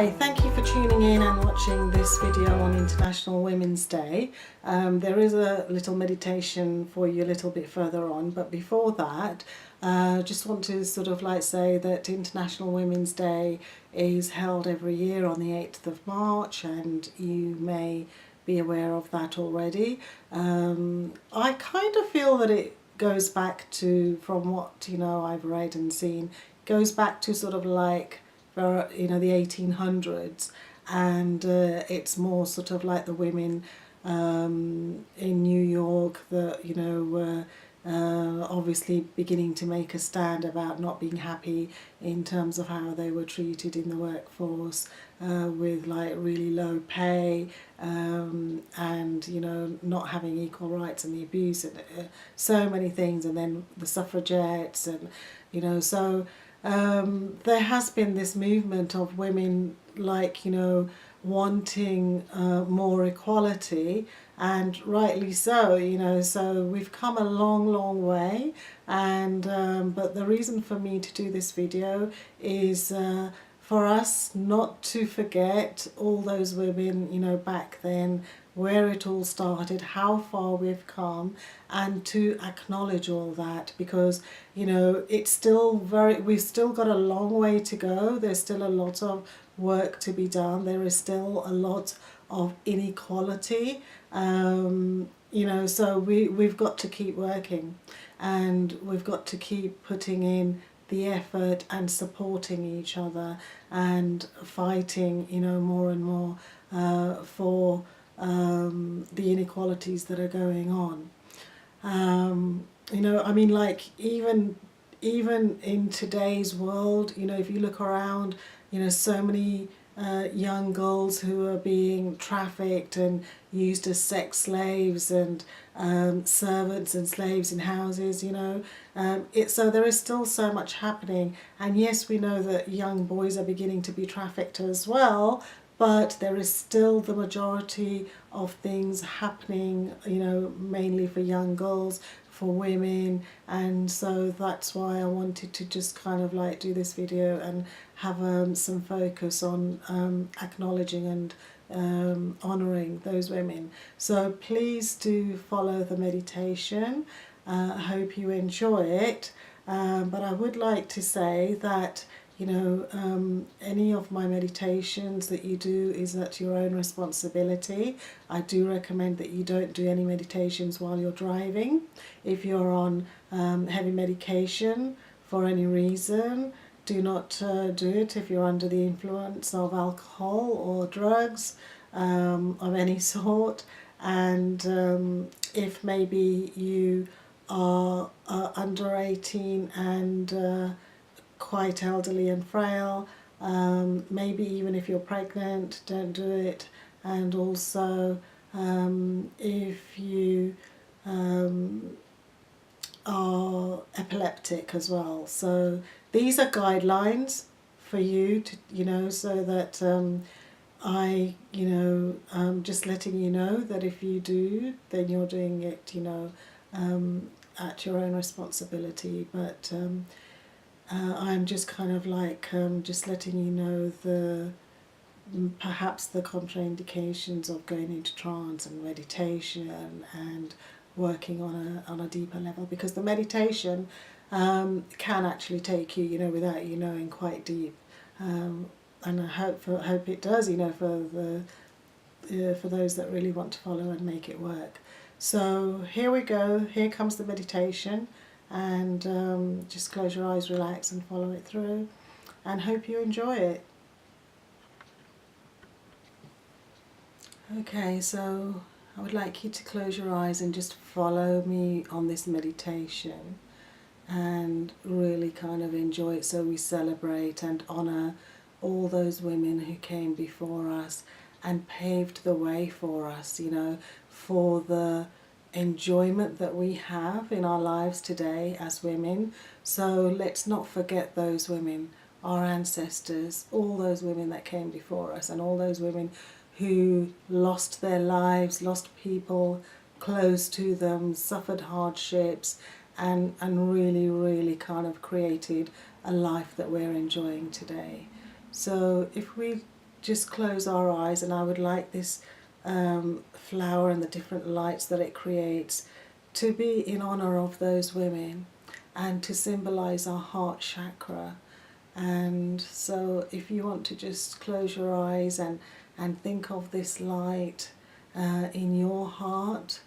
Hi, thank you for tuning in and watching this video on International Women's Day. There is a little meditation for you a little bit further on, but before that, just want to sort of like say that International Women's Day is held every year on the 8th of March, and you may be aware of that already. I kind of feel that it goes back to, from what I've read and seen, goes back to sort of like the 1800s, and it's more sort of like the women in New York that were obviously beginning to make a stand about not being happy in terms of how they were treated in the workforce, with like really low pay, and not having equal rights, and the abuse, and so many things, and then the suffragettes, and so there has been this movement of women wanting more equality, and rightly so, so we've come a long way, and but the reason for me to do this video is for us not to forget all those women back then, where it all started, how far we've come, and to acknowledge all that, because it's still we've still got a long way to go. There's still a lot of work to be done. There is still a lot of inequality, so we've got to keep working, and we've got to keep putting in the effort and supporting each other, and fighting more and more for the inequalities that are going on. I mean, like, even in today's world, if you look around, so many young girls who are being trafficked and used as sex slaves, and servants and slaves in houses, so there is still so much happening. And yes, we know that young boys are beginning to be trafficked as well, but there is still the majority of things happening, mainly for young girls, for women. And so that's why I wanted to just kind of like do this video and have some focus on acknowledging and honouring those women. So please do follow the meditation. I hope you enjoy it, but I would like to say that any of my meditations that you do is at your own responsibility. I do recommend that you don't do any meditations while you're driving. If you're on heavy medication for any reason, do not do it if you're under the influence of alcohol or drugs of any sort. And if maybe you are under 18 and quite elderly and frail, maybe even if you're pregnant, don't do it. And also if you are epileptic as well. So these are guidelines for you to so that I'm just letting you know that if you do, then you're doing it at your own responsibility. But I'm just kind of like just letting you know perhaps the contraindications of going into trance and meditation and working on a deeper level, because the meditation can actually take you without you knowing, quite deep, and I hope it does for those that really want to follow and make it work. So here we go, here comes the meditation. And just close your eyes, relax, and follow it through, and hope you enjoy it. Okay, so I would like you to close your eyes and just follow me on this meditation and really kind of enjoy it, so we celebrate and honour all those women who came before us and paved the way for us, for the enjoyment that we have in our lives today as women. So let's not forget those women, our ancestors, all those women that came before us, and all those women who lost their lives, lost people close to them, suffered hardships, and really kind of created a life that we're enjoying today. So if we just close our eyes, and I would like this flower and the different lights that it creates to be in honor of those women and to symbolize our heart chakra. And so if you want to just close your eyes and think of this light in your heart,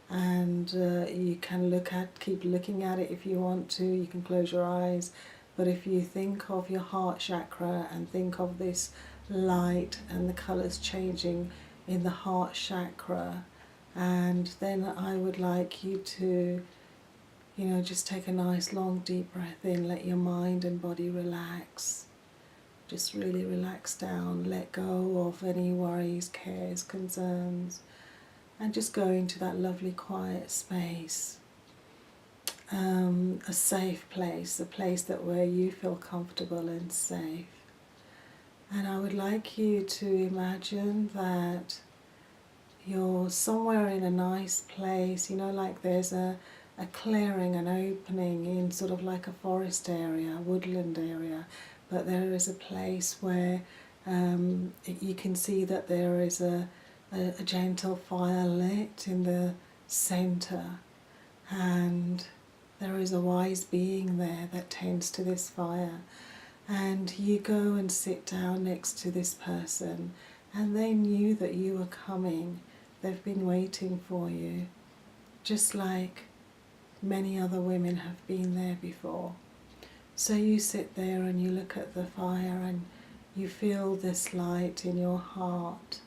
and you can keep looking at it if you want to. You can close your eyes, but if you think of your heart chakra and think of this light and the colors changing in the heart chakra, and then I would like you to, just take a nice long deep breath in, let your mind and body relax. Just really relax down, let go of any worries, cares, concerns, and just go into that lovely quiet space, a safe place, a place where you feel comfortable and safe. And I would like you to imagine that you're somewhere in a nice place, like there's a clearing, an opening in sort of like a forest area, woodland area, but there is a place where you can see that there is a gentle fire lit in the center, and there is a wise being there that tends to this fire, and you go and sit down next to this person, and they knew that you were coming. They've been waiting for you, just like many other women have been there before. So you sit there and you look at the fire and you feel this light in your heart,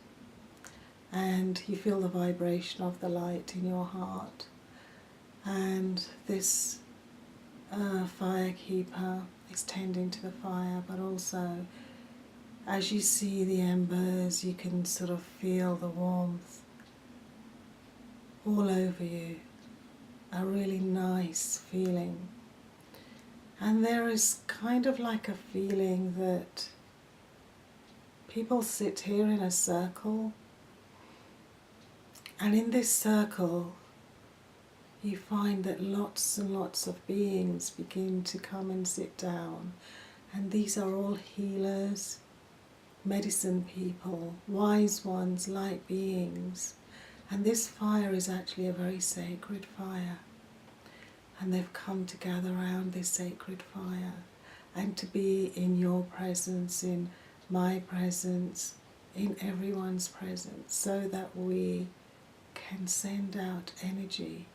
and you feel the vibration of the light in your heart. And this fire keeper is tending to the fire, but also as you see the embers, you can sort of feel the warmth all over you, a really nice feeling. And there is kind of like a feeling that people sit here in a circle, and in this circle you find that lots and lots of beings begin to come and sit down, and these are all healers, medicine people, wise ones, light beings. And this fire is actually a very sacred fire, and they've come to gather around this sacred fire and to be in your presence, in my presence, in everyone's presence, so that we can send out energy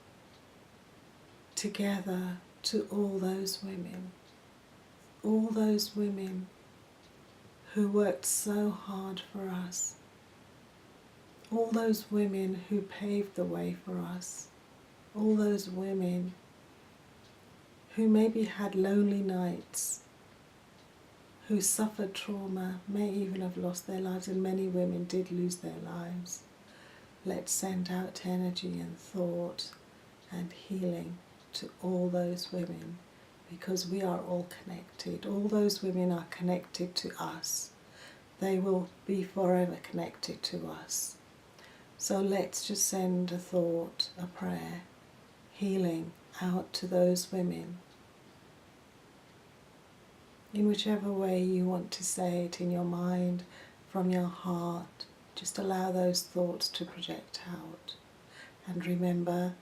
together to all those women who worked so hard for us, all those women who paved the way for us, all those women who maybe had lonely nights, who suffered trauma, may even have lost their lives, and many women did lose their lives. Let's send out energy and thought and healing to all those women, because we are all connected. All those women are connected to us. They will be forever connected to us. So let's just send a thought, a prayer, healing out to those women, in whichever way you want to say it, in your mind, from your heart. Just allow those thoughts to project out, and remember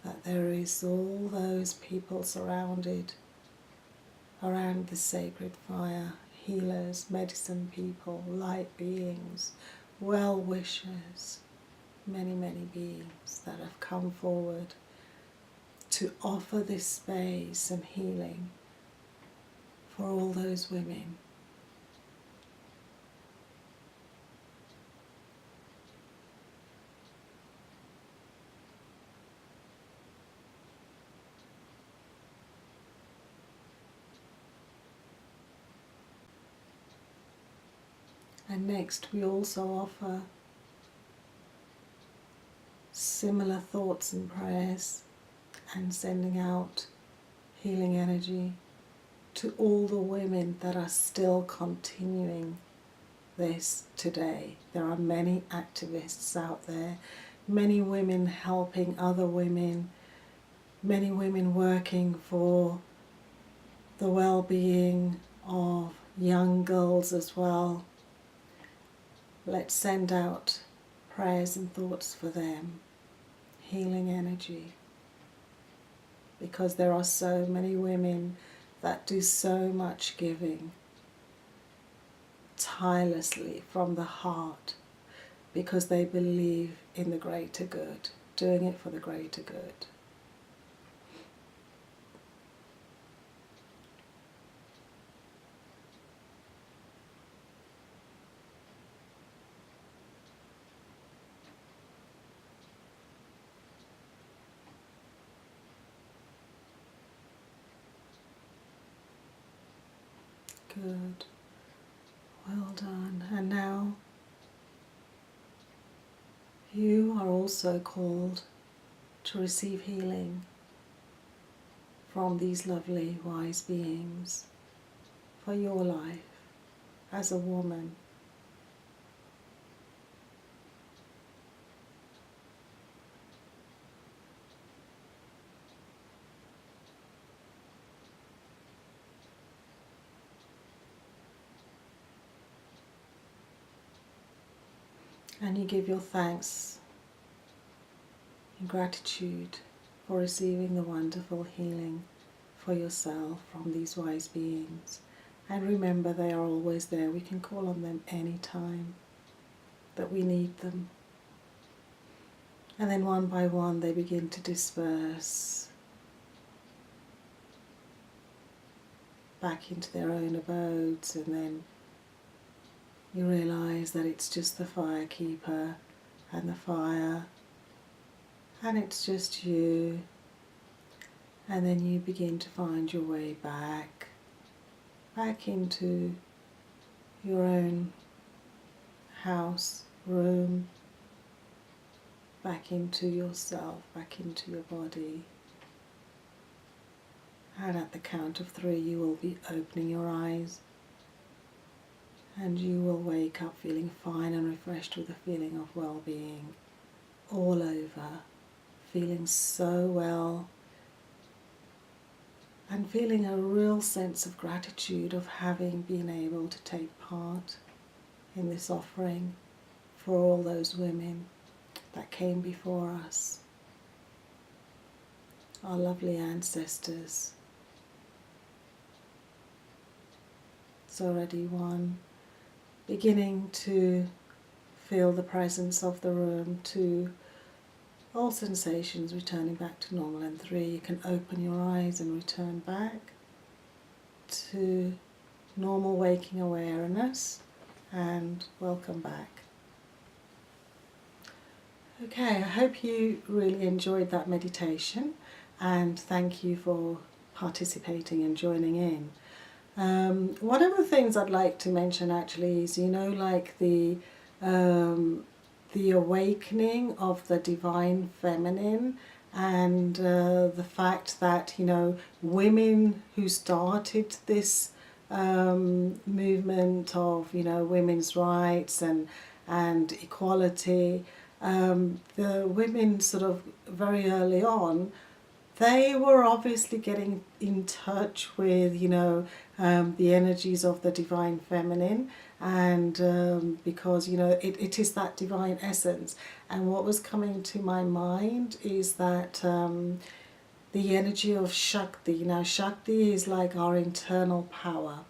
that there is all those people surrounded around the sacred fire, healers, medicine people, light beings, well-wishers, many, many beings that have come forward to offer this space and healing for all those women. And next we also offer similar thoughts and prayers and sending out healing energy to all the women that are still continuing this today. There are many activists out there, many women helping other women, many women working for the well-being of young girls as well, let's send out prayers and thoughts for them, healing energy, because there are so many women that do so much giving tirelessly from the heart because they believe in the greater good, doing it for the greater good. Good. Well done. And now you are also called to receive healing from these lovely wise beings for your life as a woman. And you give your thanks and gratitude for receiving the wonderful healing for yourself from these wise beings. And remember, they are always there. We can call on them any time that we need them. And then one by one they begin to disperse back into their own abodes, and then you realise that it's just the fire keeper and the fire, and it's just you. And then you begin to find your way back into your own house, room, back into yourself, back into your body. And at the count of 3 you will be opening your eyes, and you will wake up feeling fine and refreshed with a feeling of well-being all over, feeling so well, and feeling a real sense of gratitude of having been able to take part in this offering for all those women that came before us, our lovely ancestors. It's already 1, beginning to feel the presence of the room. 2, all sensations returning back to normal. And 3, you can open your eyes and return back to normal waking awareness, and welcome back. Okay, I hope you really enjoyed that meditation, and thank you for participating and joining in. One of the things I'd like to mention actually is, like the awakening of the divine feminine, and the fact that, women who started this movement of, women's rights and equality, the women sort of very early on, they were obviously getting in touch with, the energies of the divine feminine, and because, it is that divine essence. And what was coming to my mind is that the energy of Shakti. Now, Shakti is like our internal power,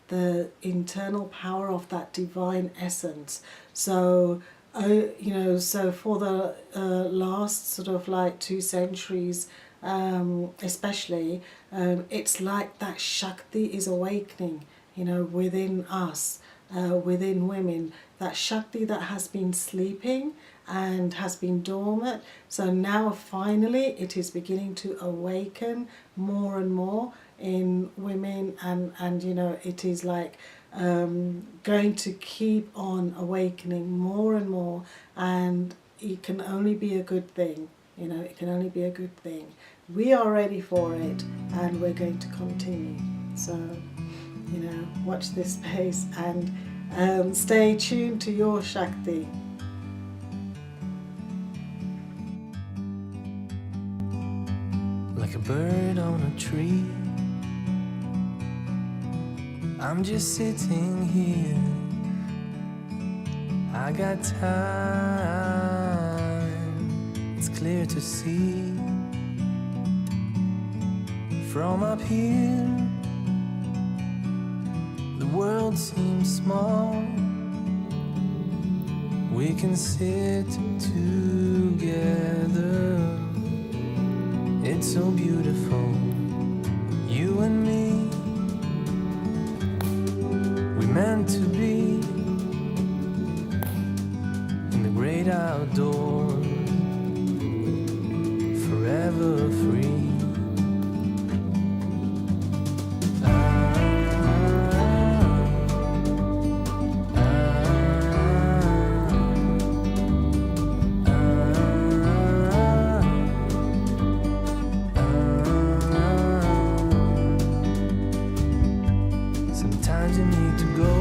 the internal power of that divine essence. So, so for the last sort of like 2 centuries, especially, it's like that Shakti is awakening, within us, within women, that Shakti that has been sleeping and has been dormant. So now finally it is beginning to awaken more and more in women, and it is like going to keep on awakening more and more, and it can only be a good thing. It can only be a good thing. We are ready for it, and we're going to continue. So, watch this space, and stay tuned to your Shakti. Like a bird on a tree, I'm just sitting here. I got time, it's clear to see. From up here, the world seems small. We can sit together. It's so beautiful, you and me. We meant to be in the great outdoors, forever free. Sometimes you need to go